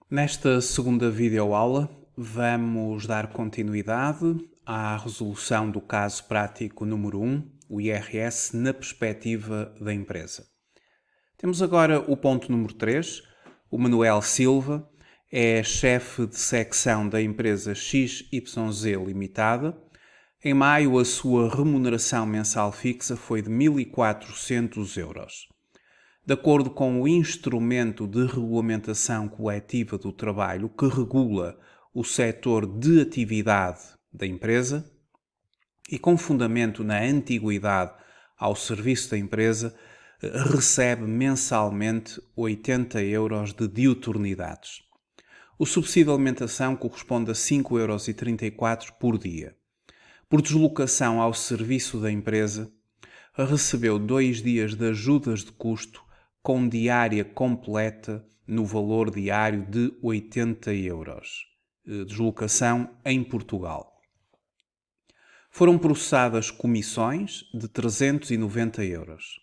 Nesta segunda videoaula, vamos dar continuidade à resolução do caso prático número 1, o IRS na perspectiva da empresa. Temos agora o ponto número 3. O Manuel Silva é chefe de secção da empresa XYZ Limitada. Em maio, a sua remuneração mensal fixa foi de 1.400 euros. De acordo com o instrumento de regulamentação coletiva do trabalho que regula o setor de atividade da empresa e com fundamento na antiguidade ao serviço da empresa, recebe mensalmente 80 euros de diuturnidades. O subsídio de alimentação corresponde a 5,34 euros por dia. Por deslocação ao serviço da empresa, recebeu 2 dias de ajudas de custo com diária completa no valor diário de 80 euros. Deslocação em Portugal. Foram processadas comissões de 390 euros.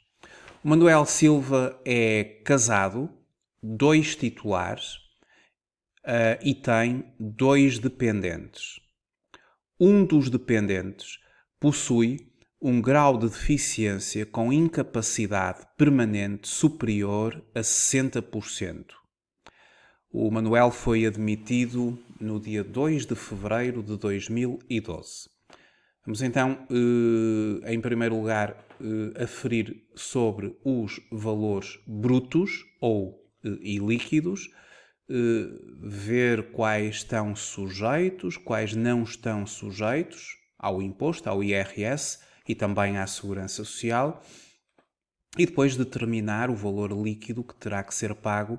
O Manuel Silva é casado, 2 titulares e tem 2 dependentes. Um dos dependentes possui um grau de deficiência com incapacidade permanente superior a 60%. O Manuel foi admitido no dia 2 de fevereiro de 2012. Vamos então, em primeiro lugar, aferir sobre os valores brutos e líquidos, ver quais estão sujeitos, quais não estão sujeitos ao imposto, ao IRS e também à Segurança Social, e depois determinar o valor líquido que terá que ser pago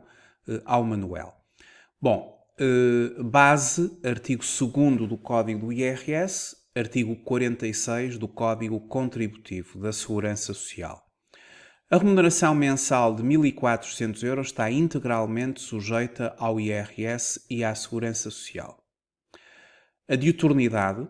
ao Manuel. Bom, base, artigo 2º do Código do IRS, artigo 46 do Código Contributivo da Segurança Social. A remuneração mensal de 1.400 euros está integralmente sujeita ao IRS e à Segurança Social. A diuturnidade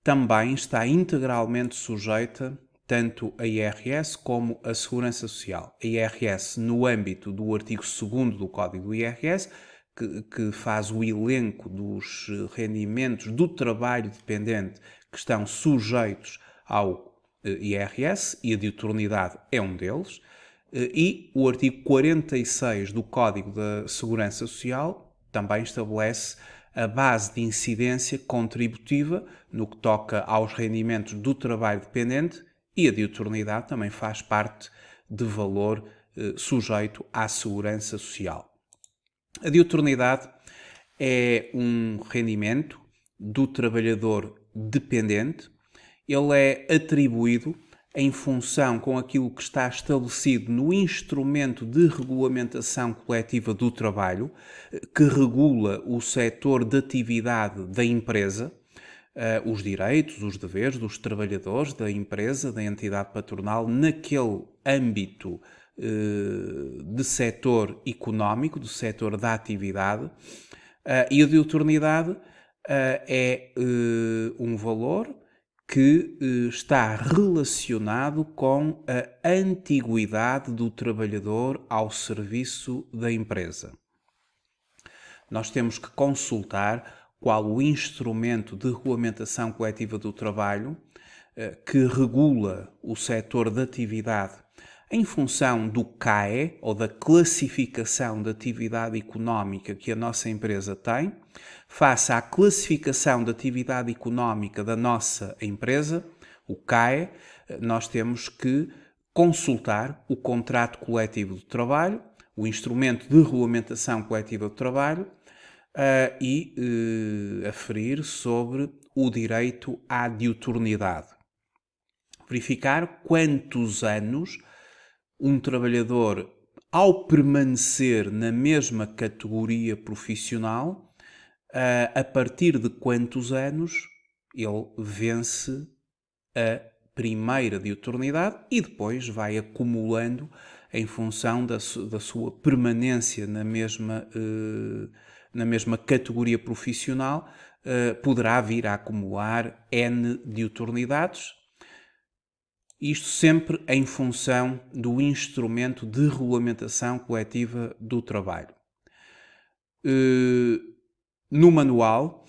também está integralmente sujeita tanto a IRS como a Segurança Social. A IRS no âmbito do artigo 2º do Código do IRS, que faz o elenco dos rendimentos do trabalho dependente que estão sujeitos ao IRS, e a diuturnidade é um deles, e o artigo 46 do Código da Segurança Social também estabelece a base de incidência contributiva no que toca aos rendimentos do trabalho dependente, e a diuturnidade também faz parte de valor sujeito à Segurança Social. A diuturnidade é um rendimento do trabalhador dependente. Ele é atribuído em função com aquilo que está estabelecido no instrumento de regulamentação coletiva do trabalho, que regula o setor de atividade da empresa, os direitos, os deveres dos trabalhadores da empresa, da entidade patronal, naquele âmbito de setor económico, do setor da atividade, e a diuturnidade é um valor que está relacionado com a antiguidade do trabalhador ao serviço da empresa. Nós temos que consultar qual o instrumento de regulamentação coletiva do trabalho que regula o setor de atividade em função do CAE, ou da classificação de atividade económica que a nossa empresa tem, face à classificação de atividade económica da nossa empresa, o CAE, nós temos que consultar o contrato coletivo do trabalho, o instrumento de regulamentação coletiva do trabalho, e aferir sobre o direito à diuturnidade. Verificar quantos anos um trabalhador, ao permanecer na mesma categoria profissional, a partir de quantos anos ele vence a primeira diuturnidade e depois vai acumulando em função da sua permanência na mesma categoria profissional, poderá vir a acumular N diuturnidades. Isto sempre em função do instrumento de regulamentação coletiva do trabalho. No manual,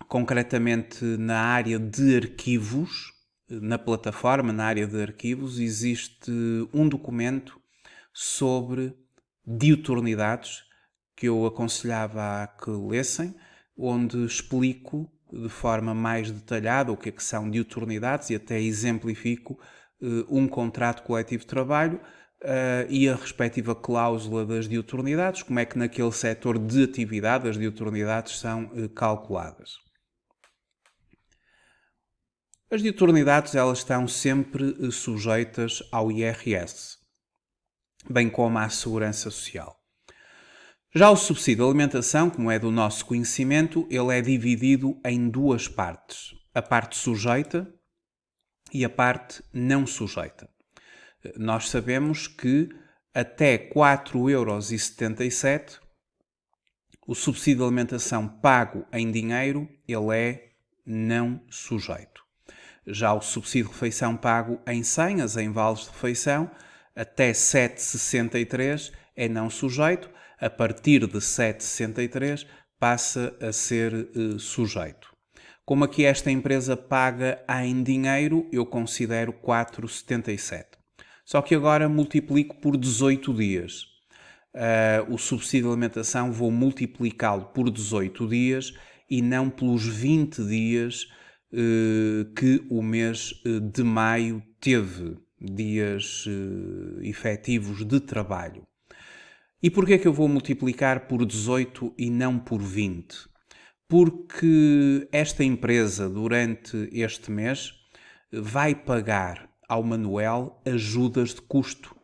concretamente na área de arquivos, na plataforma, na área de arquivos, existe um documento sobre diuturnidades que eu aconselhava a que lessem, onde explico de forma mais detalhada o que é que são diuturnidades e até exemplifico um contrato coletivo de trabalho e a respectiva cláusula das diuturnidades, como é que naquele setor de atividade as diuturnidades são calculadas. As diuturnidades elas estão sempre sujeitas ao IRS, bem como à Segurança Social. Já o subsídio de alimentação, como é do nosso conhecimento, ele é dividido em duas partes. A parte sujeita e a parte não sujeita. Nós sabemos que até 4,77 € o subsídio de alimentação pago em dinheiro, ele é não sujeito. Já o subsídio de refeição pago em senhas, em vales de refeição, até 7,63 é não sujeito. A partir de 7,63 passa a ser sujeito. Como aqui esta empresa paga em dinheiro, eu considero 4,77. Só que agora multiplico por 18 dias. O subsídio de alimentação vou multiplicá-lo por 18 dias e não pelos 20 dias que o mês de maio teve, dias efetivos de trabalho. E porquê que eu vou multiplicar por 18 e não por 20? Porque esta empresa, durante este mês, vai pagar ao Manuel ajudas de custo,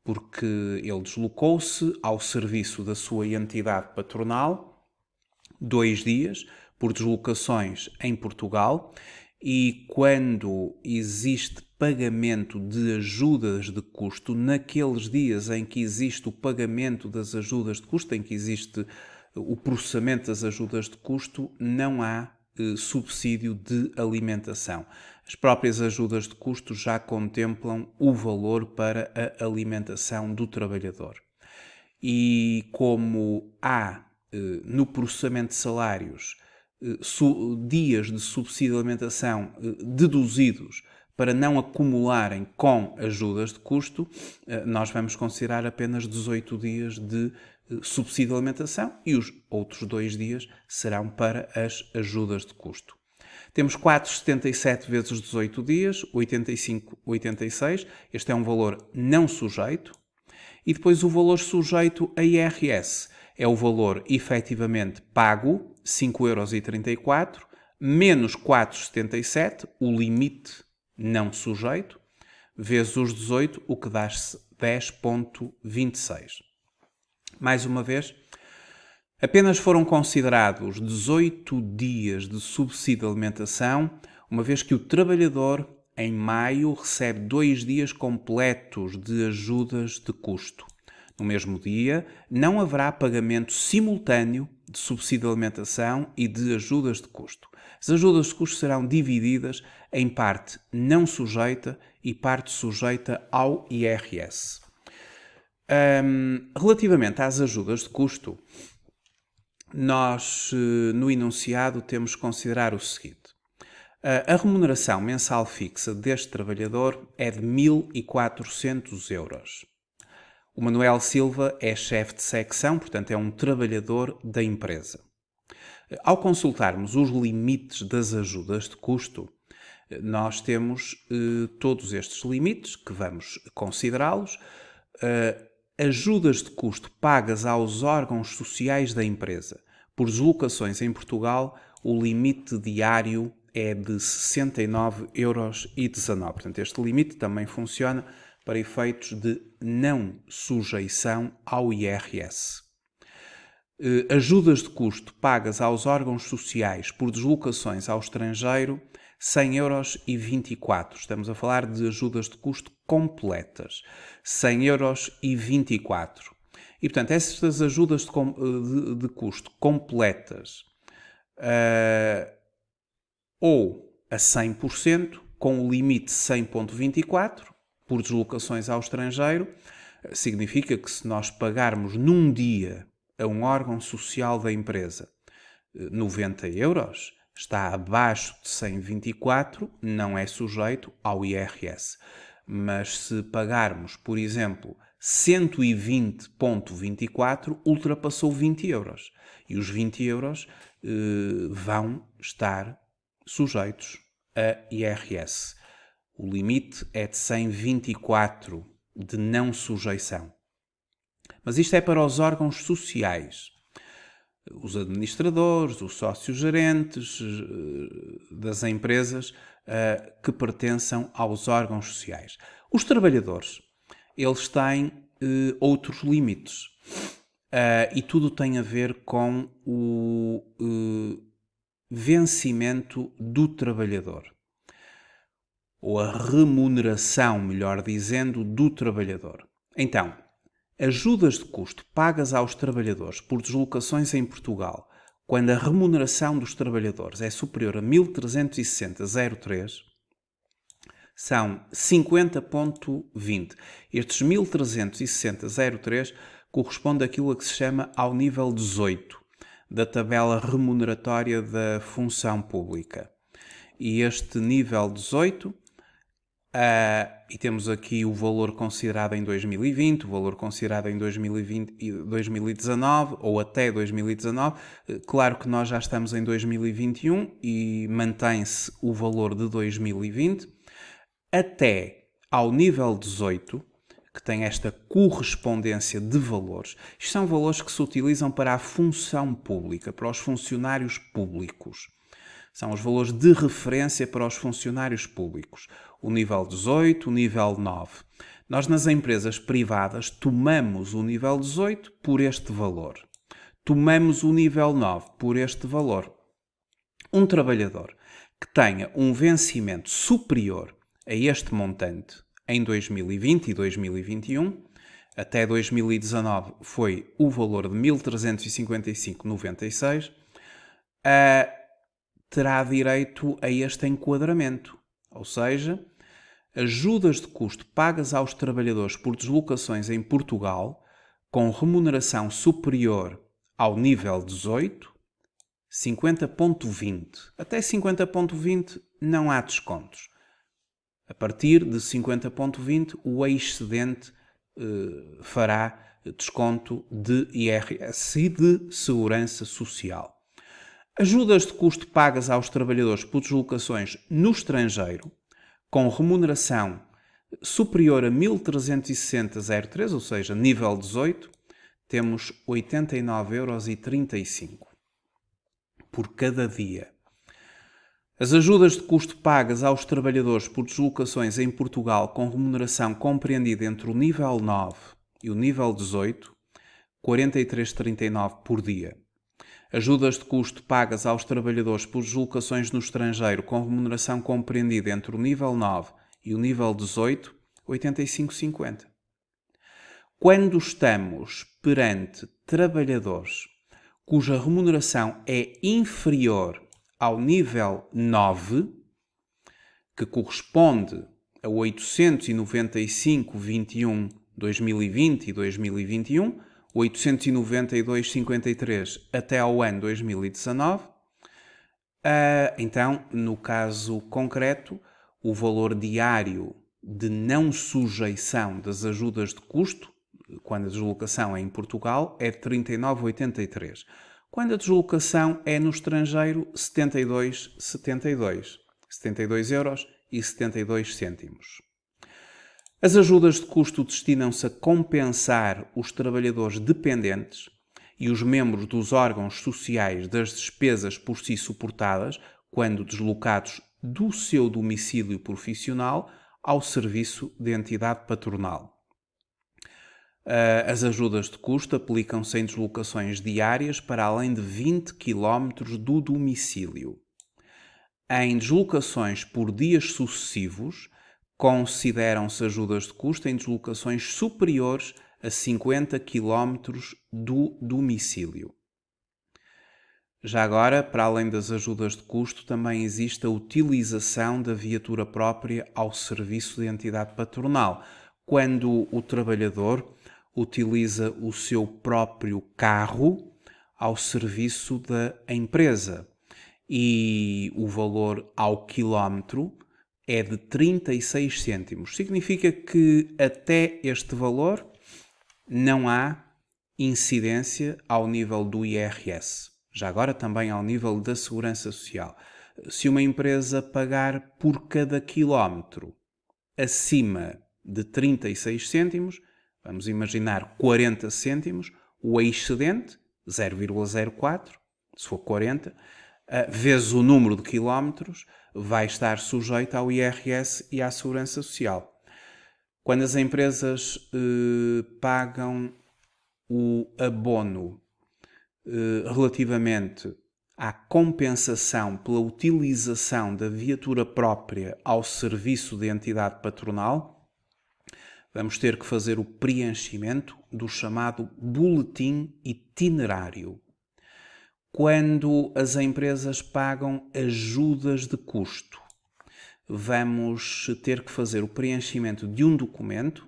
porque ele deslocou-se ao serviço da sua entidade patronal 2 dias, por deslocações em Portugal, e quando existe pagamento de ajudas de custo, naqueles dias em que existe o pagamento das ajudas de custo, em que existe o processamento das ajudas de custo, não há subsídio de alimentação. As próprias ajudas de custo já contemplam o valor para a alimentação do trabalhador. E como há no processamento de salários dias de subsídio de alimentação deduzidos para não acumularem com ajudas de custo, nós vamos considerar apenas 18 dias de subsídio de alimentação e os outros 2 dias serão para as ajudas de custo. Temos 4,77 vezes 18 dias, 85,86. Este é um valor não sujeito. E depois o valor sujeito a IRS é o valor efetivamente pago, 5,34 €, menos 4,77, o limite não sujeito, vezes os 18, o que dá 10,26. Mais uma vez, apenas foram considerados 18 dias de subsídio de alimentação, uma vez que o trabalhador, em maio, recebe 2 dias completos de ajudas de custo. No mesmo dia, não haverá pagamento simultâneo de subsídio de alimentação e de ajudas de custo. As ajudas de custo serão divididas em parte não sujeita e parte sujeita ao IRS. Relativamente às ajudas de custo, nós no enunciado temos que considerar o seguinte. A remuneração mensal fixa deste trabalhador é de 1.400 €. O Manuel Silva é chefe de secção, portanto é um trabalhador da empresa. Ao consultarmos os limites das ajudas de custo, nós temos todos estes limites, que vamos considerá-los. Ajudas de custo pagas aos órgãos sociais da empresa por deslocações em Portugal, o limite diário é de 69,19 €. Portanto, este limite também funciona para efeitos de não sujeição ao IRS. Ajudas de custo pagas aos órgãos sociais por deslocações ao estrangeiro, 100,24 €. Estamos a falar de ajudas de custo completas, 100,24 €. E, portanto, estas ajudas de custo completas ou a 100%, com o limite 100,24 € por deslocações ao estrangeiro, significa que se nós pagarmos num dia a um órgão social da empresa 90 euros, está abaixo de 124, não é sujeito ao IRS. Mas se pagarmos, por exemplo, 120,24, ultrapassou 20 euros. E os 20 euros vão estar sujeitos a IRS. O limite é de 124 de não sujeição. Mas isto é para os órgãos sociais. Os administradores, os sócios gerentes das empresas que pertençam aos órgãos sociais. Os trabalhadores, eles têm outros limites e tudo tem a ver com o vencimento do trabalhador, ou a remuneração, melhor dizendo, do trabalhador. Então, ajudas de custo pagas aos trabalhadores por deslocações em Portugal, quando a remuneração dos trabalhadores é superior a 1360,03, são 50,20. Estes 1360,03 corresponde àquilo a que se chama ao nível 18 da tabela remuneratória da função pública. E este nível 18... e temos aqui o valor considerado em 2020, o valor considerado em 2020 e 2019 ou até 2019. Claro que nós já estamos em 2021 e mantém-se o valor de 2020 até ao nível 18, que tem esta correspondência de valores. Isto são valores que se utilizam para a função pública, para os funcionários públicos. São os valores de referência para os funcionários públicos. O nível 18, o nível 9. Nós, nas empresas privadas, tomamos o nível 18 por este valor. Tomamos o nível 9 por este valor. Um trabalhador que tenha um vencimento superior a este montante em 2020 e 2021, até 2019 foi o valor de 1355,96, terá direito a este enquadramento, ou seja, ajudas de custo pagas aos trabalhadores por deslocações em Portugal com remuneração superior ao nível 18, 50,20. Até 50,20 não há descontos. A partir de 50,20 o excedente fará desconto de IRS e de Segurança Social. Ajudas de custo pagas aos trabalhadores por deslocações no estrangeiro, com remuneração superior a 1360,03, ou seja, nível 18, temos 89,35 € por cada dia. As ajudas de custo pagas aos trabalhadores por deslocações em Portugal com remuneração compreendida entre o nível 9 e o nível 18, 43,39 por dia. Ajudas de custo pagas aos trabalhadores por deslocações no estrangeiro com remuneração compreendida entre o nível 9 e o nível 18, 85,50. Quando estamos perante trabalhadores cuja remuneração é inferior ao nível 9, que corresponde a 895,21 2020 e 2021, 892,53 até ao ano 2019. Então, no caso concreto, o valor diário de não sujeição das ajudas de custo, quando a deslocação é em Portugal, é de 39,83. Quando a deslocação é no estrangeiro, 72 euros e 72 cêntimos. As ajudas de custo destinam-se a compensar os trabalhadores dependentes e os membros dos órgãos sociais das despesas por si suportadas quando deslocados do seu domicílio profissional ao serviço de entidade patronal. As ajudas de custo aplicam-se em deslocações diárias para além de 20 km do domicílio. Em deslocações por dias sucessivos, consideram-se ajudas de custo em deslocações superiores a 50 km do domicílio. Já agora, para além das ajudas de custo, também existe a utilização da viatura própria ao serviço de entidade patronal, quando o trabalhador utiliza o seu próprio carro ao serviço da empresa e o valor ao quilómetro é de 36 cêntimos. Significa que até este valor não há incidência ao nível do IRS. Já agora também ao nível da Segurança Social. Se uma empresa pagar por cada quilómetro acima de 36 cêntimos, vamos imaginar 40 cêntimos, o excedente, 0,04, se for 40, vezes o número de quilómetros, vai estar sujeito ao IRS e à Segurança Social. Quando as empresas pagam o abono relativamente à compensação pela utilização da viatura própria ao serviço de entidade patronal, vamos ter que fazer o preenchimento do chamado boletim itinerário. Quando as empresas pagam ajudas de custo, vamos ter que fazer o preenchimento de um documento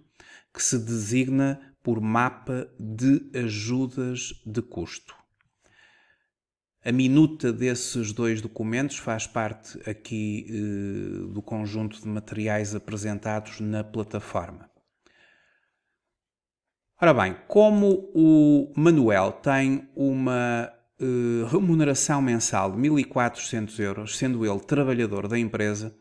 que se designa por mapa de ajudas de custo. A minuta desses dois documentos faz parte aqui do conjunto de materiais apresentados na plataforma. Ora bem, como o Manuel tem uma remuneração mensal de 1.400 euros, sendo ele trabalhador da empresa,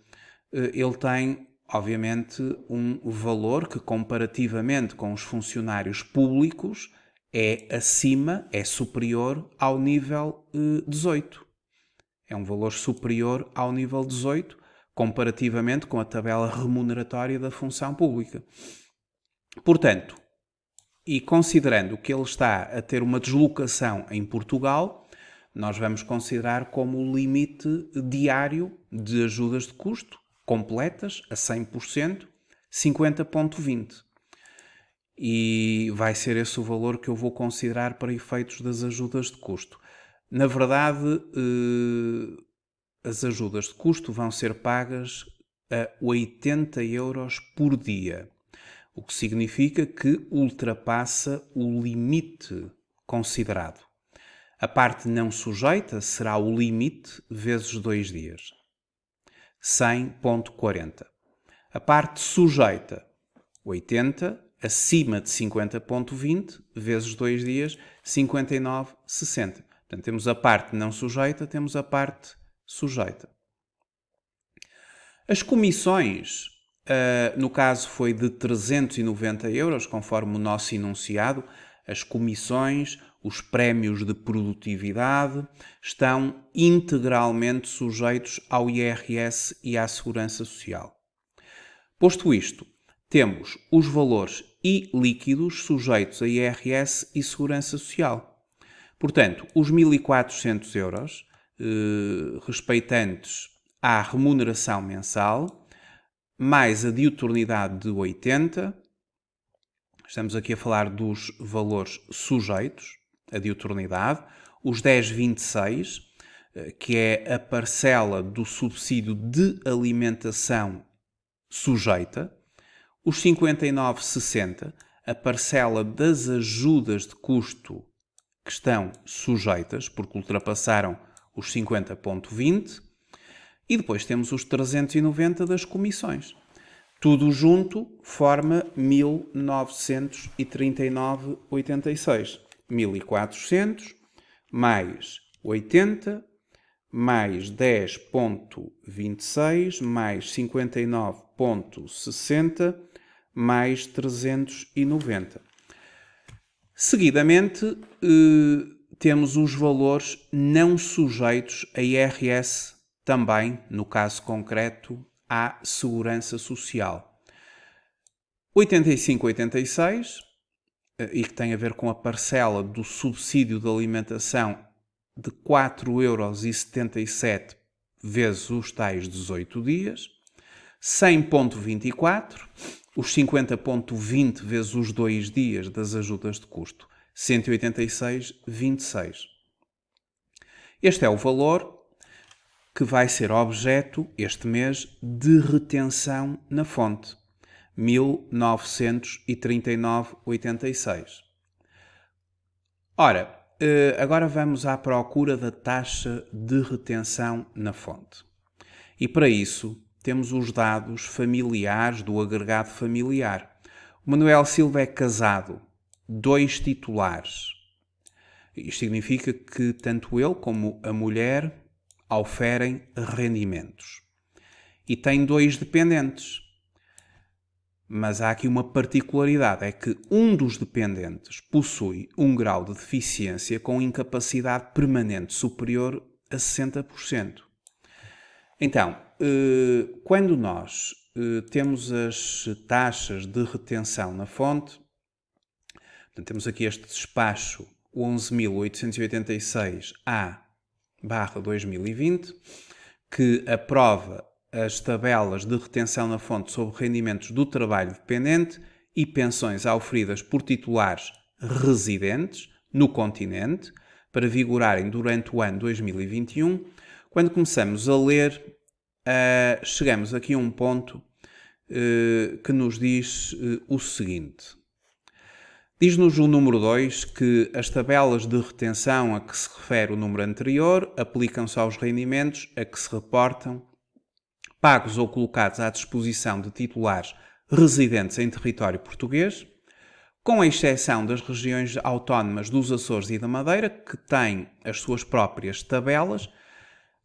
ele tem, obviamente, um valor que, comparativamente com os funcionários públicos, é superior ao nível 18. É um valor superior ao nível 18, comparativamente com a tabela remuneratória da função pública. Portanto, e considerando que ele está a ter uma deslocação em Portugal, nós vamos considerar como o limite diário de ajudas de custo completas a 100%, 50,20. E vai ser esse o valor que eu vou considerar para efeitos das ajudas de custo. Na verdade, as ajudas de custo vão ser pagas a 80 euros por dia, o que significa que ultrapassa o limite considerado. A parte não sujeita será o limite vezes 2 dias, 100,40. A parte sujeita, 80, acima de 50,20, vezes 2 dias, 59,60. Portanto, temos a parte não sujeita, temos a parte sujeita. As comissões, no caso foi de 390 euros, conforme o nosso enunciado. As comissões, os prémios de produtividade, estão integralmente sujeitos ao IRS e à Segurança Social. Posto isto, temos os valores ilíquidos sujeitos a IRS e Segurança Social. Portanto, os 1.400 euros respeitantes à remuneração mensal, mais a diuturnidade de 80, estamos aqui a falar dos valores sujeitos, a diuturnidade, os 10,26, que é a parcela do subsídio de alimentação sujeita, os 59,60, a parcela das ajudas de custo que estão sujeitas, porque ultrapassaram os 50,20, e depois temos os 390 das comissões. Tudo junto forma 1.939,86. 1.400 mais 80 mais 10,26 mais 59,60 mais 390. Seguidamente, temos os valores não sujeitos a IRS, também, no caso concreto, à Segurança Social. 85,86, e que tem a ver com a parcela do subsídio de alimentação de 4,77 euros vezes os tais 18 dias. 100,24, os 50,20 vezes os 2 dias das ajudas de custo. 186,26. Este é o valor que vai ser objeto, este mês, de retenção na fonte. 1939,86. Ora, agora vamos à procura da taxa de retenção na fonte. E para isso temos os dados familiares do agregado familiar. O Manuel Silva é casado, 2 titulares. Isto significa que tanto ele como a mulher oferem rendimentos. E tem 2 dependentes. Mas há aqui uma particularidade, é que um dos dependentes possui um grau de deficiência com incapacidade permanente superior a 60%. Então, quando nós temos as taxas de retenção na fonte, portanto, temos aqui este despacho 11.886-A/2020, que aprova as tabelas de retenção na fonte sobre rendimentos do trabalho dependente e pensões auferidas por titulares residentes no continente para vigorarem durante o ano 2021. Quando começamos a ler, chegamos aqui a um ponto que nos diz o seguinte. Diz-nos o número 2 que as tabelas de retenção a que se refere o número anterior aplicam-se aos rendimentos a que se reportam pagos ou colocados à disposição de titulares residentes em território português, com exceção das regiões autónomas dos Açores e da Madeira, que têm as suas próprias tabelas,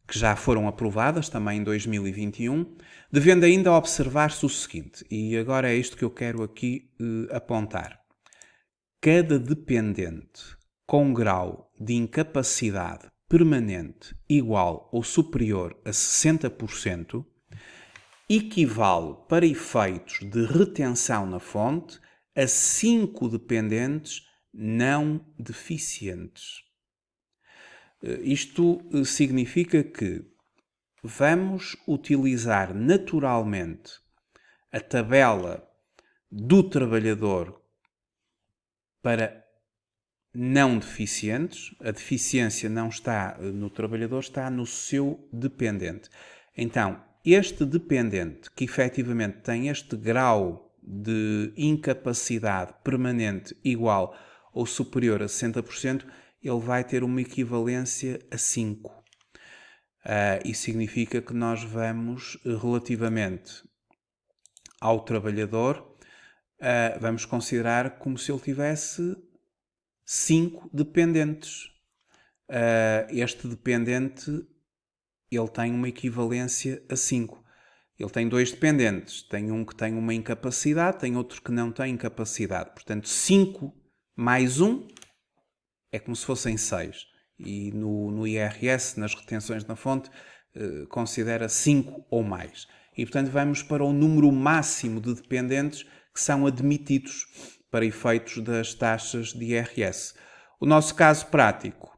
que já foram aprovadas também em 2021, devendo ainda observar-se o seguinte, e agora é isto que eu quero aqui apontar. Cada dependente com grau de incapacidade permanente igual ou superior a 60% equivale, para efeitos de retenção na fonte, a 5 dependentes não deficientes. Isto significa que vamos utilizar naturalmente a tabela do trabalhador para não deficientes. A deficiência não está no trabalhador, está no seu dependente. Então, este dependente que efetivamente tem este grau de incapacidade permanente igual ou superior a 60%, ele vai ter uma equivalência a 5. Isso significa que nós vamos, relativamente ao trabalhador, vamos considerar como se ele tivesse 5 dependentes. Este dependente, ele tem uma equivalência a 5. Ele tem 2 dependentes. Tem um que tem uma incapacidade, tem outro que não tem incapacidade. Portanto, 5 mais 1 é como se fossem 6. E no IRS, nas retenções na fonte, considera 5 ou mais. E, portanto, vamos para o número máximo de dependentes que são admitidos para efeitos das taxas de IRS. O nosso caso prático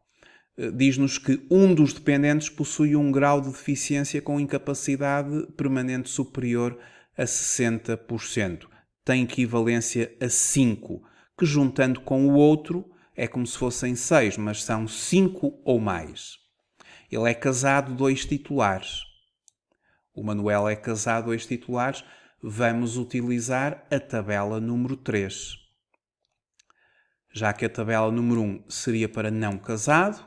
diz-nos que um dos dependentes possui um grau de deficiência com incapacidade permanente superior a 60%. Tem equivalência a 5, que juntando com o outro é como se fossem 6, mas são 5 ou mais. Ele é casado 2 titulares. O Manuel é casado 2 titulares. Vamos utilizar a tabela número 3. Já que a tabela número 1 seria para não casado,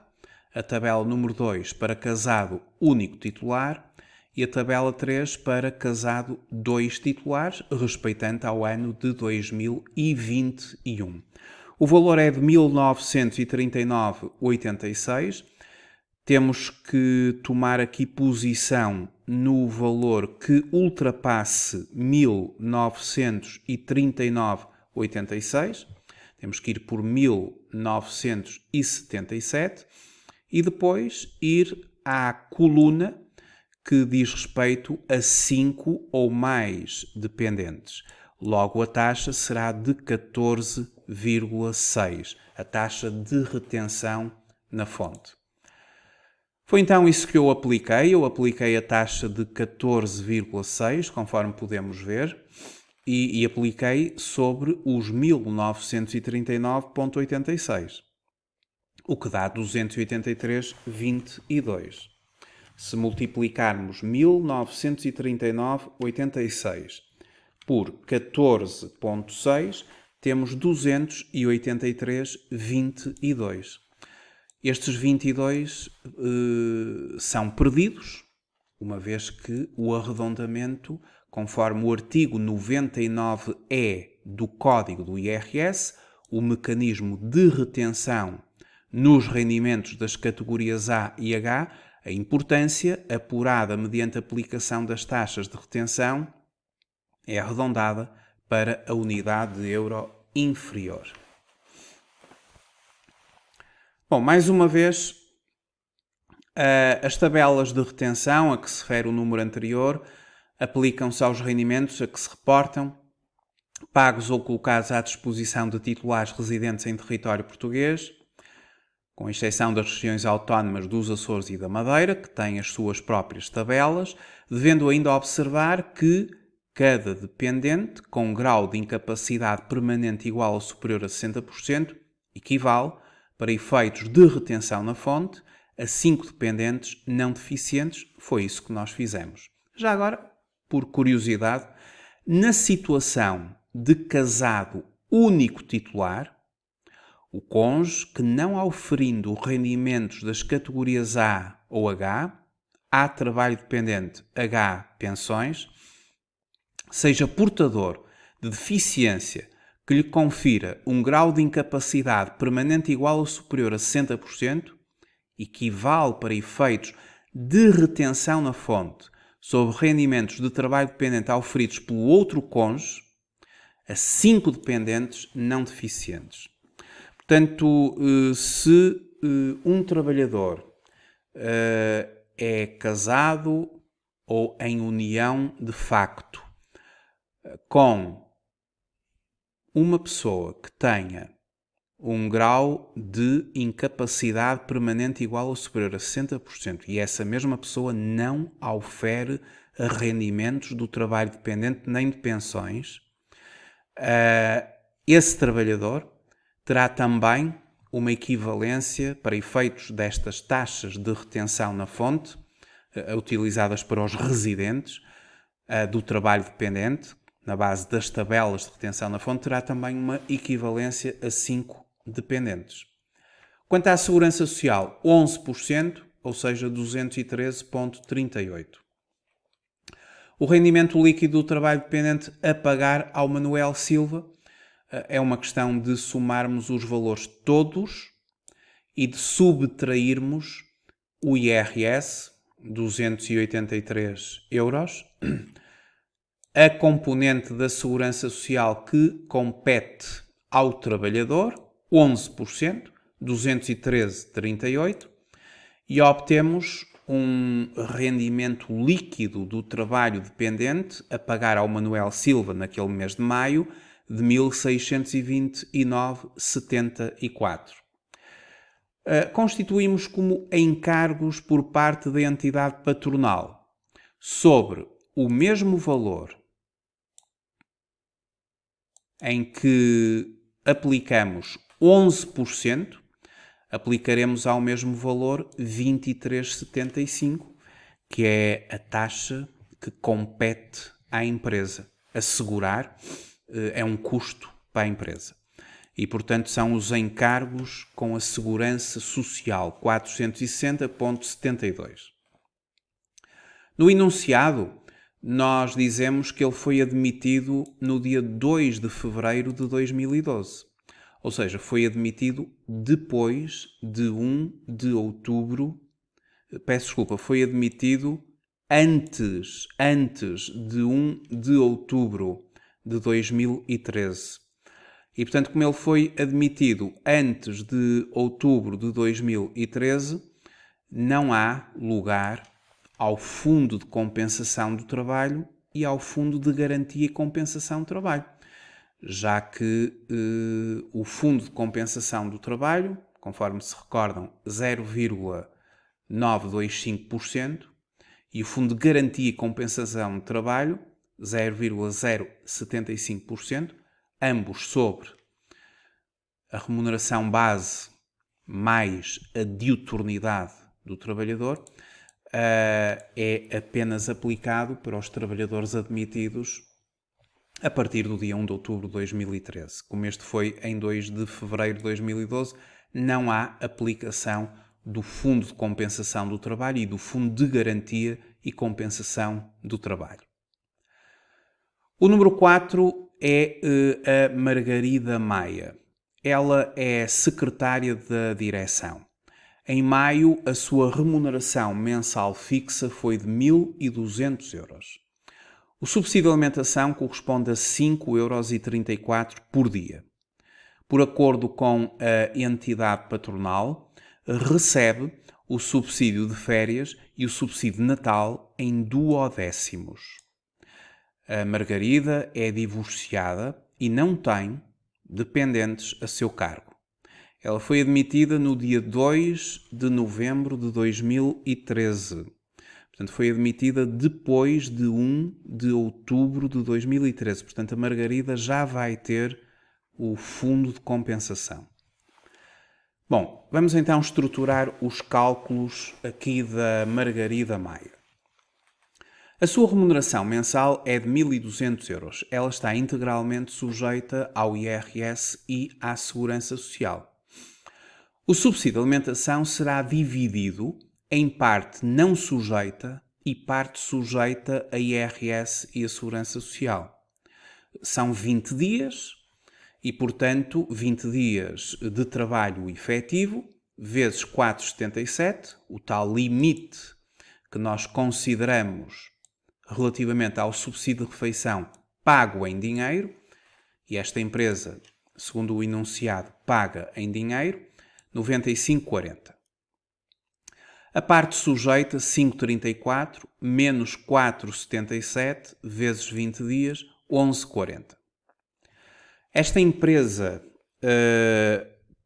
a tabela número 2 para casado único titular e a tabela 3 para casado 2 titulares, respeitante ao ano de 2021. O valor é de 1939,86. Temos que tomar aqui posição no valor que ultrapasse 1939,86. Temos que ir por 1977 e depois ir à coluna que diz respeito a 5 ou mais dependentes. Logo, a taxa será de 14,6, a taxa de retenção na fonte. Foi então isso que eu apliquei. Eu apliquei a taxa de 14,6, conforme podemos ver, e apliquei sobre os 1939,86, o que dá 283,22. Se multiplicarmos 1939,86 por 14,6, temos 283,22. Estes 22 são perdidos, uma vez que o arredondamento, conforme o artigo 99E do Código do IRS, o mecanismo de retenção nos rendimentos das categorias A e H, a importância, apurada mediante a aplicação das taxas de retenção, é arredondada para a unidade de euro inferior. Bom, mais uma vez, as tabelas de retenção a que se refere o número anterior aplicam-se aos rendimentos a que se reportam, pagos ou colocados à disposição de titulares residentes em território português, com exceção das regiões autónomas dos Açores e da Madeira, que têm as suas próprias tabelas, devendo ainda observar que cada dependente com grau de incapacidade permanente igual ou superior a 60% equivale, para efeitos de retenção na fonte, a 5 dependentes não deficientes. Foi isso que nós fizemos. Já agora, por curiosidade, na situação de casado único titular, o cônjuge que não auferindo rendimentos das categorias A ou H, A trabalho dependente, H pensões, seja portador de deficiência que lhe confira um grau de incapacidade permanente igual ou superior a 60%, equivale para efeitos de retenção na fonte sobre rendimentos de trabalho dependente auferidos pelo outro cônjuge a 5 dependentes não deficientes. Portanto, se um trabalhador é casado ou em união de facto com uma pessoa que tenha um grau de incapacidade permanente igual ou superior a 60% e essa mesma pessoa não aufere rendimentos do trabalho dependente nem de pensões, esse trabalhador terá também uma equivalência para efeitos destas taxas de retenção na fonte, utilizadas para os residentes do trabalho dependente, na base das tabelas de retenção na fonte, terá também uma equivalência a 5 dependentes. Quanto à Segurança Social, 11%, ou seja, 213,38. O rendimento líquido do trabalho dependente a pagar ao Manuel Silva é uma questão de somarmos os valores todos e de subtrairmos o IRS, 283 euros, a componente da Segurança Social que compete ao trabalhador, 11%, 213,38, e obtemos um rendimento líquido do trabalho dependente a pagar ao Manuel Silva naquele mês de maio de 1.629,74. Constituímos como encargos por parte da entidade patronal sobre o mesmo valor em que aplicamos 11%, aplicaremos ao mesmo valor 23,75, que é a taxa que compete à empresa. Assegurar é um custo para a empresa. E, portanto, são os encargos com a Segurança Social, 460,72. No enunciado, nós dizemos que ele foi admitido no dia 2 de fevereiro de 2012. Ou seja, foi admitido depois de 1 de outubro. Peço desculpa, foi admitido antes de 1 de outubro de 2013. E, portanto, como ele foi admitido antes de outubro de 2013, não há lugar ao Fundo de Compensação do Trabalho e ao Fundo de Garantia e Compensação do Trabalho, já que o Fundo de Compensação do Trabalho, conforme se recordam, 0,925%, e o Fundo de Garantia e Compensação do Trabalho, 0,075%, ambos sobre a remuneração base mais a diuturnidade do trabalhador, é apenas aplicado para os trabalhadores admitidos a partir do dia 1 de outubro de 2013. Como este foi em 2 de fevereiro de 2012, não há aplicação do Fundo de Compensação do Trabalho e do Fundo de Garantia e Compensação do Trabalho. O número 4 é a Margarida Maia. Ela é secretária da direção. Em maio, a sua remuneração mensal fixa foi de 1.200 euros. O subsídio de alimentação corresponde a 5,34 € por dia. Por acordo com a entidade patronal, recebe o subsídio de férias e o subsídio de Natal em duodécimos. A Margarida é divorciada e não tem dependentes a seu cargo. Ela foi admitida no dia 2 de novembro de 2013. Portanto, foi admitida depois de 1 de outubro de 2013. Portanto, a Margarida já vai ter o fundo de compensação. Bom, vamos então estruturar os cálculos aqui da Margarida Maia. A sua remuneração mensal é de 1.200 euros. Ela está integralmente sujeita ao IRS e à Segurança Social. O subsídio de alimentação será dividido em parte não sujeita e parte sujeita a IRS e a Segurança Social. São 20 dias e, portanto, 20 dias de trabalho efetivo vezes 4,77, o tal limite que nós consideramos relativamente ao subsídio de refeição pago em dinheiro, e esta empresa, segundo o enunciado, paga em dinheiro, 95,40. A parte sujeita, 5,34 menos 4,77 vezes 20 dias, 11,40. Esta empresa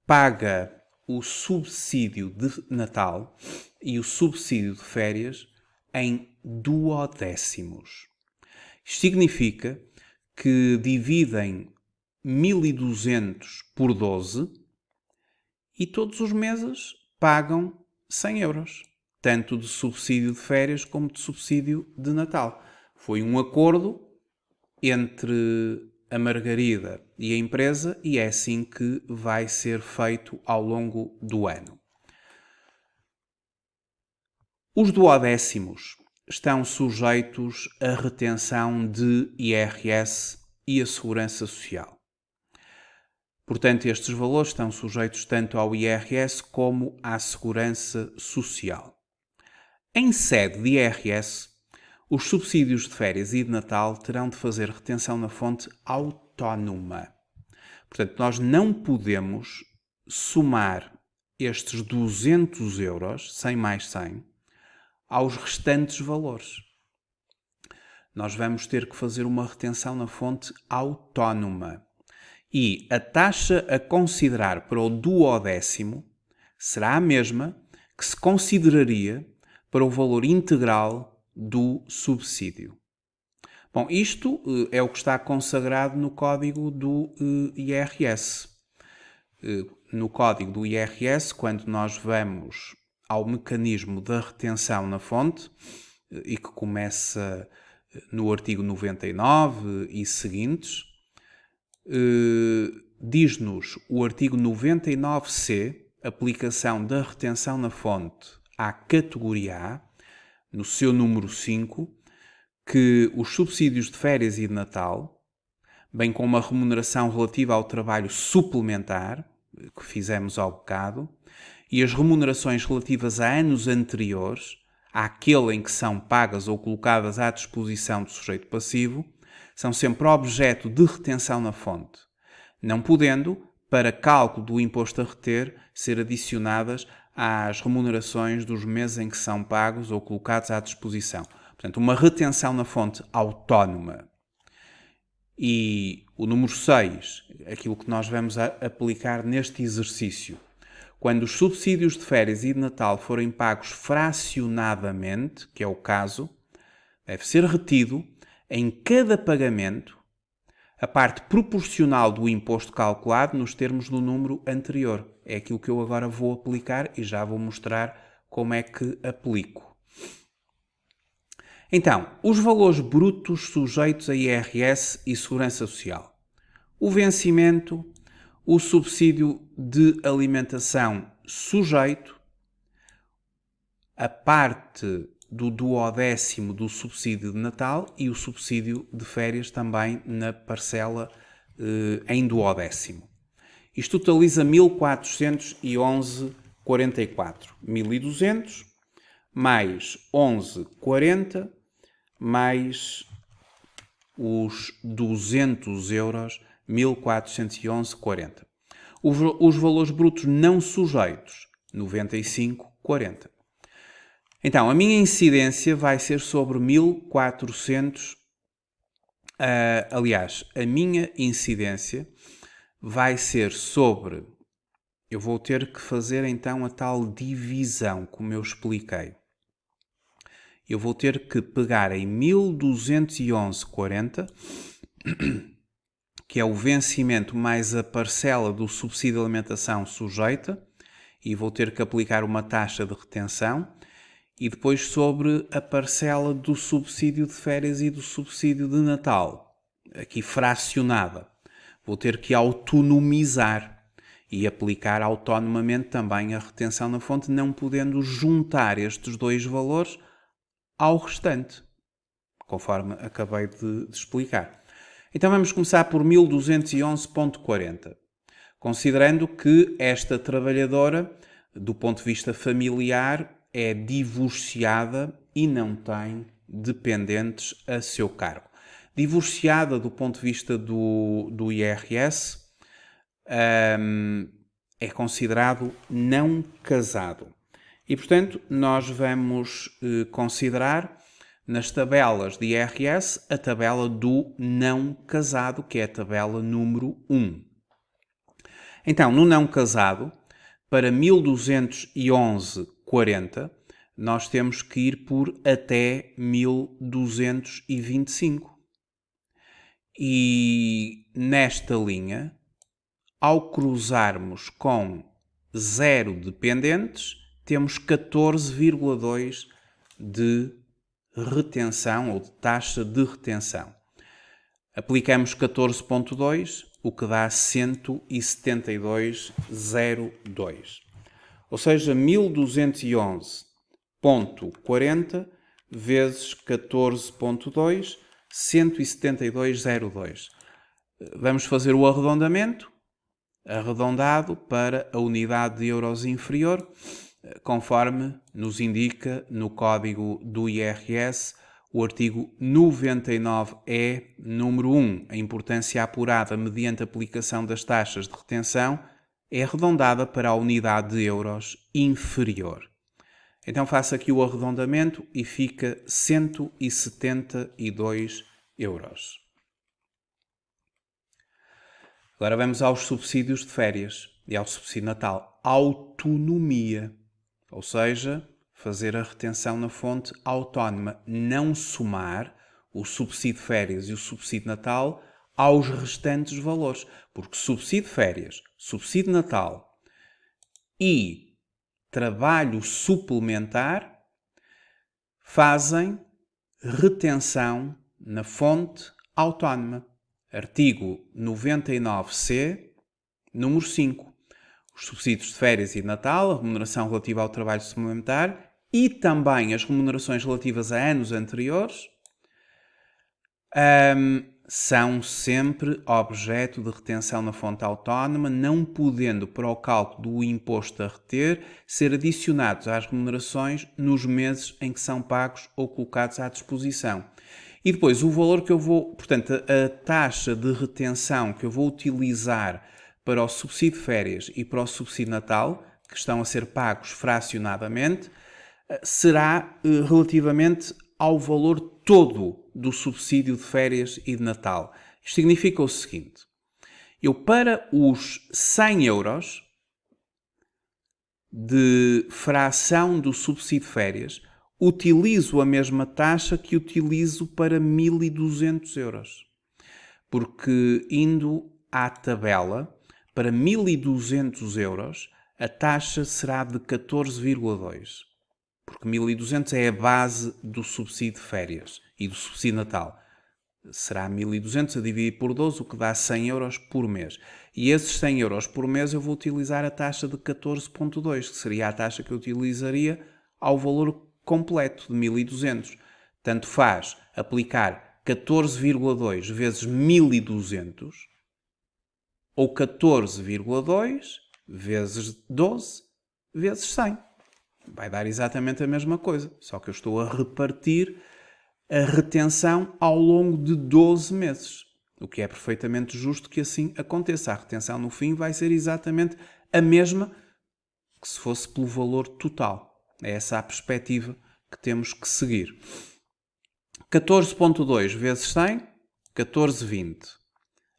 paga o subsídio de Natal e o subsídio de férias em duodécimos. Isto significa que dividem 1.200 por 12 e todos os meses pagam 100 euros, tanto de subsídio de férias como de subsídio de Natal. Foi um acordo entre a Margarida e a empresa e é assim que vai ser feito ao longo do ano. Os duodécimos estão sujeitos à retenção de IRS e a Segurança Social. Portanto, estes valores estão sujeitos tanto ao IRS como à Segurança Social. Em sede de IRS, os subsídios de férias e de Natal terão de fazer retenção na fonte autónoma. Portanto, nós não podemos somar estes 200 euros, 100 mais 100, aos restantes valores. Nós vamos ter que fazer uma retenção na fonte autónoma. E a taxa a considerar para o duodécimo será a mesma que se consideraria para o valor integral do subsídio. Bom, isto é o que está consagrado no código do IRS. No código do IRS, quando nós vamos ao mecanismo da retenção na fonte, e que começa no artigo 99 e seguintes, diz-nos o artigo 99C, aplicação da retenção na fonte à categoria A, no seu número 5, que os subsídios de férias e de Natal, bem como a remuneração relativa ao trabalho suplementar, que fizemos ao bocado, e as remunerações relativas a anos anteriores, àquele em que são pagas ou colocadas à disposição do sujeito passivo, são sempre objeto de retenção na fonte, não podendo, para cálculo do imposto a reter, ser adicionadas às remunerações dos meses em que são pagos ou colocados à disposição. Portanto, uma retenção na fonte autónoma. E o número 6, aquilo que nós vamos aplicar neste exercício, quando os subsídios de férias e de Natal forem pagos fracionadamente, que é o caso, deve ser retido em cada pagamento a parte proporcional do imposto calculado nos termos do número anterior. É aquilo que eu agora vou aplicar e já vou mostrar como é que aplico. Então, os valores brutos sujeitos a IRS e Segurança Social. O vencimento, o subsídio de alimentação sujeito, a parte do 12º do subsídio de Natal e o subsídio de férias também na parcela em 12º. Isto totaliza 1.411,44. 1.200 mais 11,40 mais os 200 euros, 1.411,40. Os valores brutos não sujeitos, 95,40. Então, a minha incidência vai ser sobre 1.400. Aliás, a minha incidência vai ser sobre... Eu vou ter que fazer então a tal divisão, como eu expliquei. Eu vou ter que pegar em 1.211,40, que é o vencimento mais a parcela do subsídio de alimentação sujeita, e vou ter que aplicar uma taxa de retenção, e depois sobre a parcela do subsídio de férias e do subsídio de Natal, aqui fracionada. Vou ter que autonomizar e aplicar autonomamente também a retenção na fonte, não podendo juntar estes dois valores ao restante, conforme acabei de explicar. Então vamos começar por 1.211,40. Considerando que esta trabalhadora, do ponto de vista familiar, é divorciada e não tem dependentes a seu cargo. Divorciada do ponto de vista do IRS, é considerado não casado. E, portanto, nós vamos considerar nas tabelas de IRS a tabela do não casado, que é a tabela número 1. Então, no não casado, para 1.211,40, nós temos que ir por até 1.225. E nesta linha, ao cruzarmos com 0 dependentes, temos 14,2 de retenção ou de taxa de retenção. Aplicamos 14,2, o que dá 172,02. Ou seja, 1.211,40 vezes 14,2, 172,02. Vamos fazer o arredondamento, arredondado para a unidade de euros inferior, conforme nos indica no código do IRS, o artigo 99E, número 1. A importância apurada mediante aplicação das taxas de retenção é arredondada para a unidade de euros inferior. Então faço aqui o arredondamento e fica 172 euros. Agora vamos aos subsídios de férias e ao subsídio de Natal. Autonomia, ou seja, fazer a retenção na fonte autónoma, não somar o subsídio de férias e o subsídio de Natal aos restantes valores, porque subsídio de férias, subsídio de Natal e trabalho suplementar fazem retenção na fonte autónoma. Artigo 99C, número 5. Os subsídios de férias e de Natal, a remuneração relativa ao trabalho suplementar e também as remunerações relativas a anos anteriores são sempre objeto de retenção na fonte autónoma, não podendo, para o cálculo do imposto a reter, ser adicionados às remunerações nos meses em que são pagos ou colocados à disposição. E depois o valor que eu vou, portanto, a taxa de retenção que eu vou utilizar para o subsídio de férias e para o subsídio de Natal, que estão a ser pagos fracionadamente, será relativamente ao valor todo do subsídio de férias e de Natal. Isto significa o seguinte: eu para os 100 euros de fração do subsídio de férias, utilizo a mesma taxa que utilizo para 1.200 euros. Porque indo à tabela, para 1.200 euros, a taxa será de 14,2. Porque porque 1.200 é a base do subsídio de férias e do subsídio Natal. Será 1.200 a dividir por 12, o que dá 100 euros por mês. E esses 100 euros por mês eu vou utilizar a taxa de 14,2, que seria a taxa que eu utilizaria ao valor completo de 1.200. Tanto faz aplicar 14,2 vezes 1.200 ou 14,2 vezes 12 vezes 100. Vai dar exatamente a mesma coisa, só que eu estou a repartir a retenção ao longo de 12 meses, o que é perfeitamente justo que assim aconteça. A retenção no fim vai ser exatamente a mesma que se fosse pelo valor total. É essa a perspectiva que temos que seguir. 14,2 vezes 100, 14,20.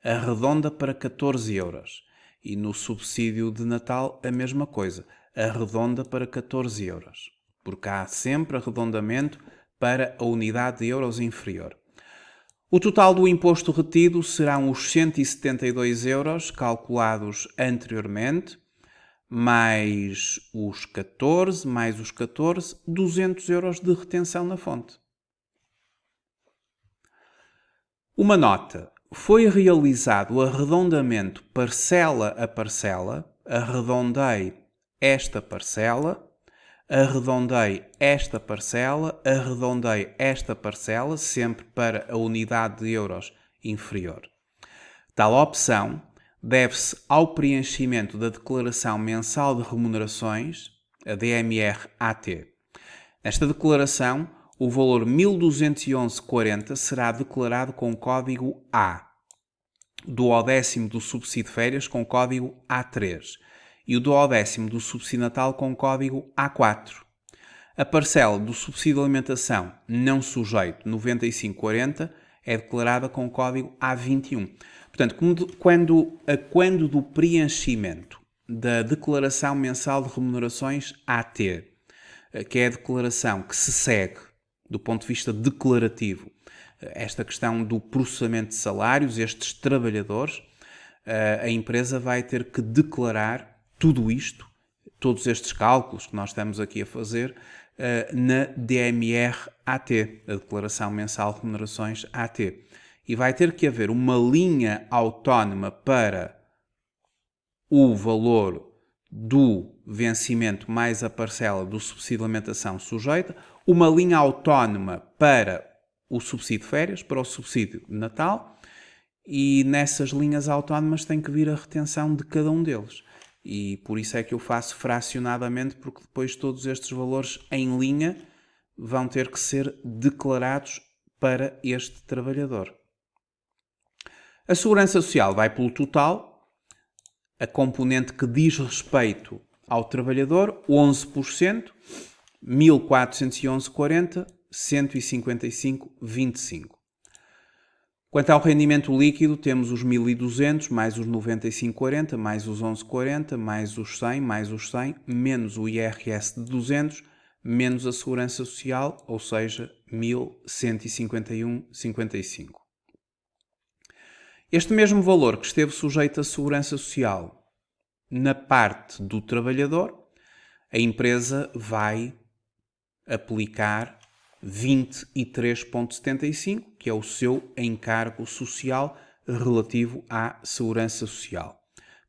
Arredonda para 14 euros. E no subsídio de Natal a mesma coisa. Arredonda para 14 euros. Porque há sempre arredondamento para a unidade de euros inferior. O total do imposto retido serão os 172 euros calculados anteriormente, mais os 14, 200 euros de retenção na fonte. Uma nota. Foi realizado o arredondamento parcela a parcela, arredondei esta parcela, arredondei esta parcela, arredondei esta parcela, sempre para a unidade de euros inferior. Tal opção deve-se ao preenchimento da Declaração Mensal de Remunerações, a DMR-AT. Nesta declaração, o valor 1.211,40 será declarado com o código A, do 10º do subsídio de férias com o código A3 e o do 10º do subsídio Natal com o código A4. A parcela do subsídio de alimentação não sujeito 95,40 é declarada com o código A21. Portanto, quando do preenchimento da Declaração Mensal de Remunerações AT, que é a declaração que se segue do ponto de vista declarativo, esta questão do processamento de salários, estes trabalhadores, a empresa vai ter que declarar tudo isto, todos estes cálculos que nós estamos aqui a fazer, na DMR-AT, a Declaração Mensal de Remunerações AT. E vai ter que haver uma linha autónoma para o valor do vencimento mais a parcela do subsídio de alimentação sujeita, uma linha autónoma para o subsídio de férias, para o subsídio de Natal, e nessas linhas autónomas tem que vir a retenção de cada um deles. E por isso é que eu faço fracionadamente, porque depois todos estes valores em linha vão ter que ser declarados para este trabalhador. A Segurança Social vai pelo total, a componente que diz respeito ao trabalhador, 11%, 1.411,40, 155,25. Quanto ao rendimento líquido, temos os 1.200, mais os 95,40, mais os 11,40, mais os 100, mais os 100, menos o IRS de 200, menos a Segurança Social, ou seja, 1.151,55. Este mesmo valor que esteve sujeito à Segurança Social na parte do trabalhador, a empresa vai aplicar 23,75, que é o seu encargo social relativo à Segurança Social.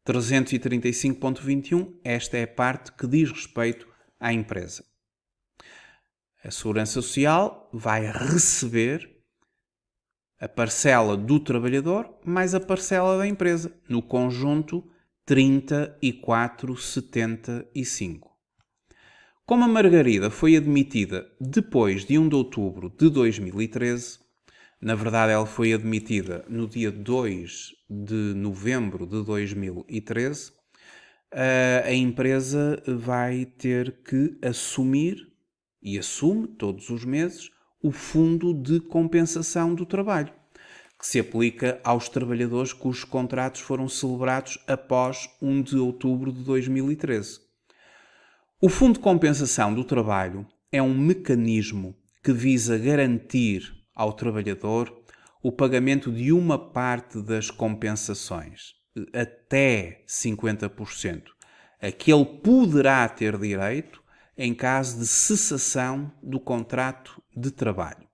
335,21, esta é a parte que diz respeito à empresa. A Segurança Social vai receber a parcela do trabalhador mais a parcela da empresa, no conjunto 34,75. Como a Margarida foi admitida depois de 1 de outubro de 2013, na verdade ela foi admitida no dia 2 de novembro de 2013, a empresa vai ter que assumir, e assume todos os meses, o Fundo de Compensação do Trabalho, que se aplica aos trabalhadores cujos contratos foram celebrados após 1 de outubro de 2013. O Fundo de Compensação do Trabalho é um mecanismo que visa garantir ao trabalhador o pagamento de uma parte das compensações, até 50%, a que ele poderá ter direito em caso de cessação do contrato de trabalho.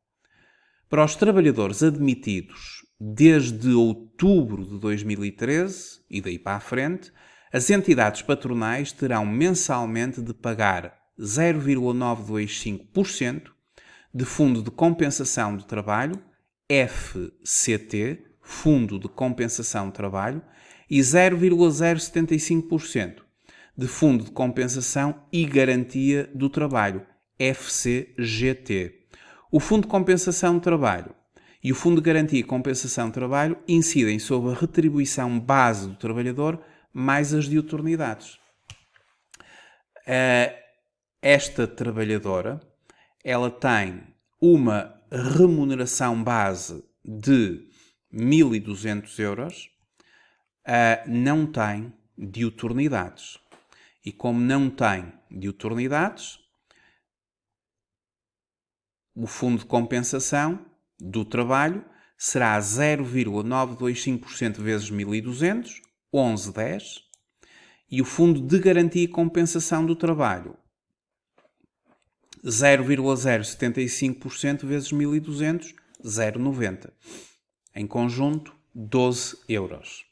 Para os trabalhadores admitidos desde outubro de 2013 e daí para a frente, as entidades patronais terão mensalmente de pagar 0,925% de Fundo de Compensação do Trabalho, FCT, Fundo de Compensação do Trabalho, e 0,075% de Fundo de Compensação e Garantia do Trabalho, FCGT. O Fundo de Compensação do Trabalho e o Fundo de Garantia e Compensação do Trabalho incidem sobre a retribuição base do trabalhador mais as diuturnidades. Esta trabalhadora, ela tem uma remuneração base de 1.200 euros, não tem diuturnidades. E como não tem diuturnidades, o Fundo de Compensação do Trabalho será 0,925% vezes 1.200, 11,10, e o Fundo de Garantia e Compensação do Trabalho, 0,075% vezes 1.200, 0,90. Em conjunto, 12 euros.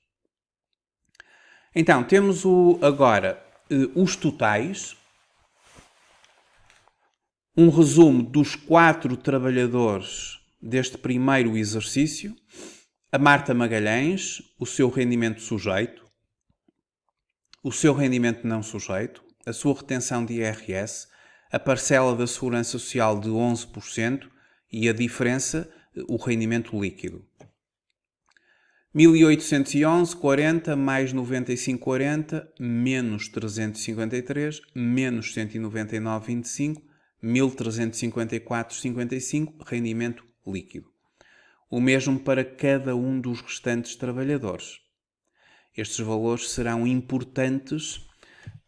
Então, temos agora os totais. Um resumo dos 4 trabalhadores deste primeiro exercício. A Marta Magalhães, o seu rendimento sujeito, o seu rendimento não sujeito, a sua retenção de IRS, a parcela da Segurança Social de 11% e a diferença, o rendimento líquido. 1.811,40 mais 95,40 menos 353 menos 199,25 1.354,55 rendimento líquido. O mesmo para cada um dos restantes trabalhadores. Estes valores serão importantes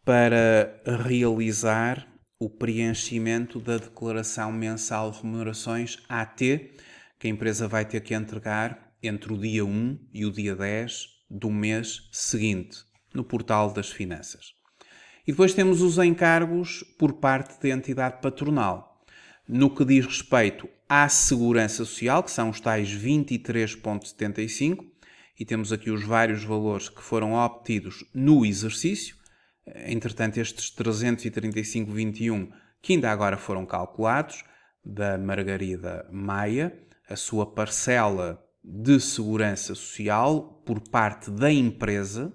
para realizar o preenchimento da Declaração Mensal de Remunerações AT, que a empresa vai ter que entregar entre o dia 1 e o dia 10 do mês seguinte, no portal das finanças. E depois temos os encargos por parte da entidade patronal. No que diz respeito à Segurança Social, que são os tais 23,75, e temos aqui os vários valores que foram obtidos no exercício. Entretanto, estes 335,21 que ainda agora foram calculados, da Margarida Maia, a sua parcela de Segurança Social por parte da empresa.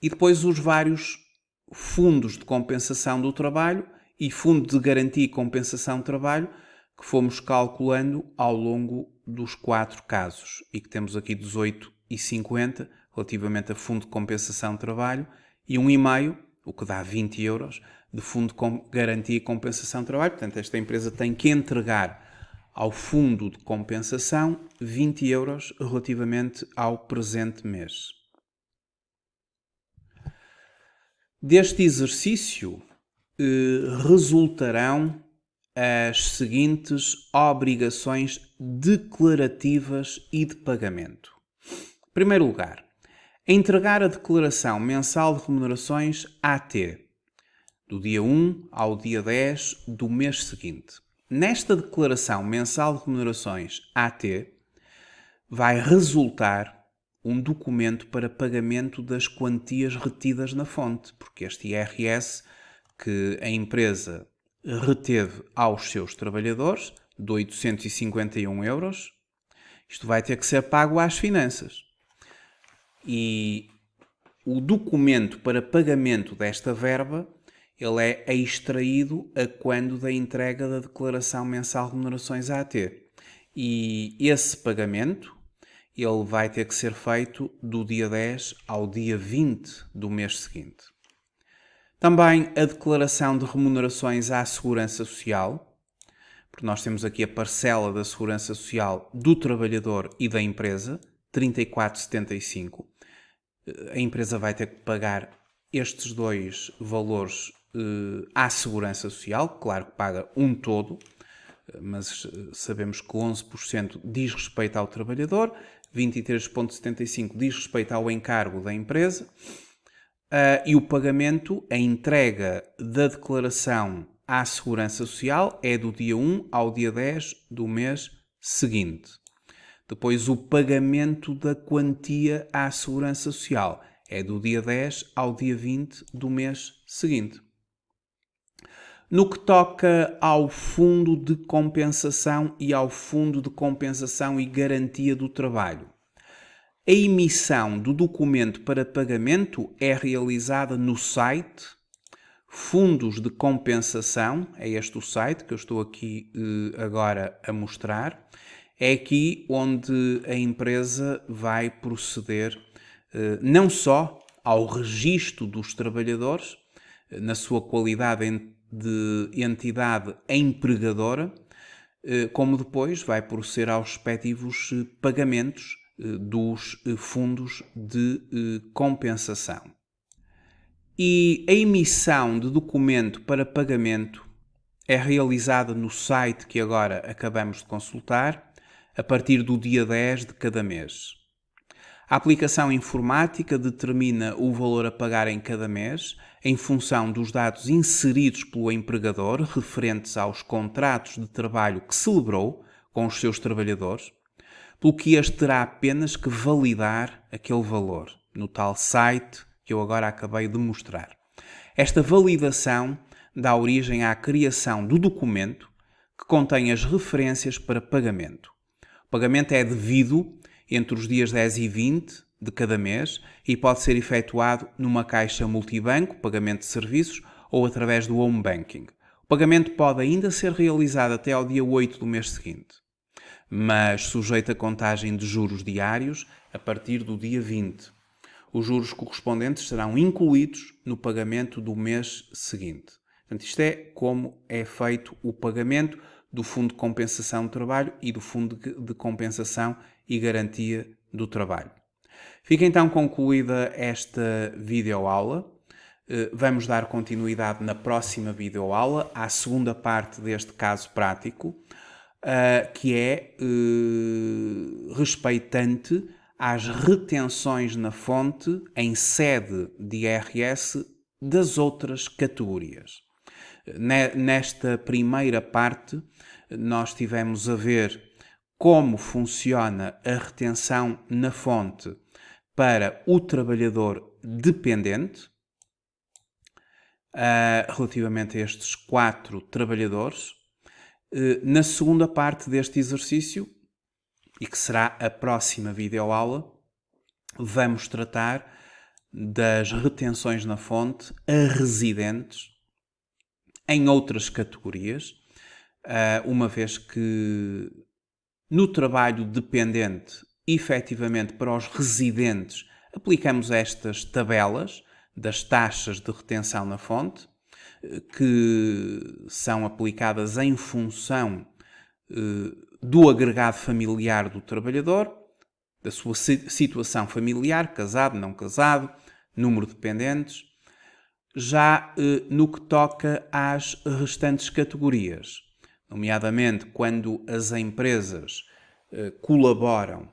E depois os vários fundos de compensação do trabalho e fundo de garantia e compensação do trabalho que fomos calculando ao longo dos 4 casos e que temos aqui 18,50 relativamente a fundo de compensação de trabalho e 1,5, o que dá 20 euros, de fundo de garantia e compensação de trabalho. Portanto, esta empresa tem que entregar ao fundo de compensação 20 euros relativamente ao presente mês. Deste exercício resultarão as seguintes obrigações declarativas e de pagamento. Em primeiro lugar, entregar a Declaração Mensal de Remunerações AT, do dia 1 ao dia 10 do mês seguinte. Nesta Declaração Mensal de Remunerações AT, vai resultar um documento para pagamento das quantias retidas na fonte, porque este IRS que a empresa reteve aos seus trabalhadores, de 851 euros, isto vai ter que ser pago às finanças. E o documento para pagamento desta verba, ele é extraído a quando da entrega da Declaração Mensal de Remunerações AT. E esse pagamento, ele vai ter que ser feito do dia 10 ao dia 20 do mês seguinte. Também a declaração de remunerações à Segurança Social, porque nós temos aqui a parcela da Segurança Social do trabalhador e da empresa, 34,75. A empresa vai ter que pagar estes dois valores à Segurança Social, claro que paga um todo, mas sabemos que 11% diz respeito ao trabalhador, 23.75 diz respeito ao encargo da empresa e o pagamento, a entrega da declaração à Segurança Social é do dia 1 ao dia 10 do mês seguinte. Depois, o pagamento da quantia à Segurança Social é do dia 10 ao dia 20 do mês seguinte. No que toca ao Fundo de Compensação e ao Fundo de Compensação e Garantia do Trabalho, a emissão do documento para pagamento é realizada no site Fundos de Compensação, é este o site que eu estou aqui agora a mostrar. É aqui onde a empresa vai proceder não só ao registro dos trabalhadores, na sua qualidade de entidade empregadora, como depois vai proceder aos respectivos pagamentos dos fundos de compensação. E a emissão de documento para pagamento é realizada no site que agora acabamos de consultar, a partir do dia 10 de cada mês. A aplicação informática determina o valor a pagar em cada mês, em função dos dados inseridos pelo empregador referentes aos contratos de trabalho que celebrou com os seus trabalhadores, pelo que este terá apenas que validar aquele valor, no tal site que eu agora acabei de mostrar. Esta validação dá origem à criação do documento que contém as referências para pagamento. O pagamento é devido entre os dias 10 e 20 de cada mês e pode ser efetuado numa caixa multibanco, pagamento de serviços, ou através do home banking. O pagamento pode ainda ser realizado até ao dia 8 do mês seguinte, mas sujeito a contagem de juros diários a partir do dia 20. Os juros correspondentes serão incluídos no pagamento do mês seguinte. Portanto, isto é como é feito o pagamento do Fundo de Compensação do Trabalho e do Fundo de Compensação e Garantia do Trabalho. Fica então concluída esta videoaula. Vamos dar continuidade na próxima videoaula à segunda parte deste caso prático, que é respeitante às retenções na fonte em sede de IRS das outras categorias. Nesta primeira parte, nós tivemos a ver como funciona a retenção na fonte para o trabalhador dependente, relativamente a estes 4 trabalhadores. Na segunda parte deste exercício, e que será a próxima videoaula, vamos tratar das retenções na fonte a residentes em outras categorias, uma vez que no trabalho dependente, efetivamente para os residentes, aplicamos estas tabelas das taxas de retenção na fonte, que são aplicadas em função do agregado familiar do trabalhador, da sua situação familiar, casado, não casado, número de dependentes. Já no que toca às restantes categorias, nomeadamente quando as empresas colaboram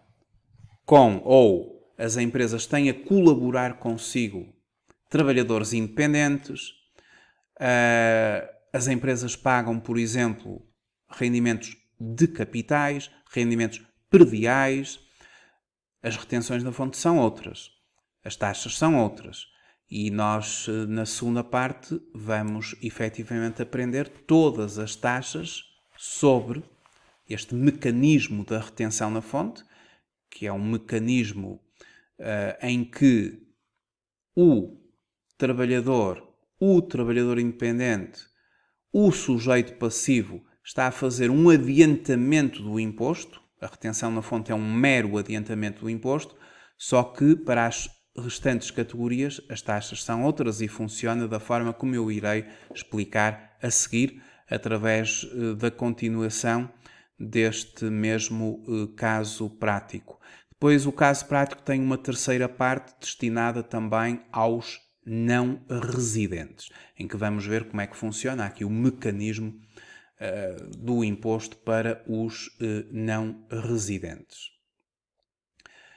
com ou as empresas têm a colaborar consigo trabalhadores independentes, as empresas pagam, por exemplo, rendimentos de capitais, rendimentos prediais, as retenções na fonte são outras, as taxas são outras. E nós, na segunda parte, vamos efetivamente aprender todas as taxas sobre este mecanismo da retenção na fonte, que é um mecanismo em que o trabalhador independente, o sujeito passivo, está a fazer um adiantamento do imposto. A retenção na fonte é um mero adiantamento do imposto, só que para as restantes categorias as taxas são outras e funciona da forma como eu irei explicar a seguir, através da continuação deste mesmo caso prático. Depois o caso prático tem uma terceira parte destinada também aos não residentes, em que vamos ver como é que funciona aqui o mecanismo do imposto para os não residentes.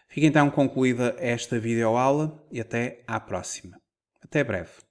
Fica então concluída esta videoaula e até à próxima. Até breve.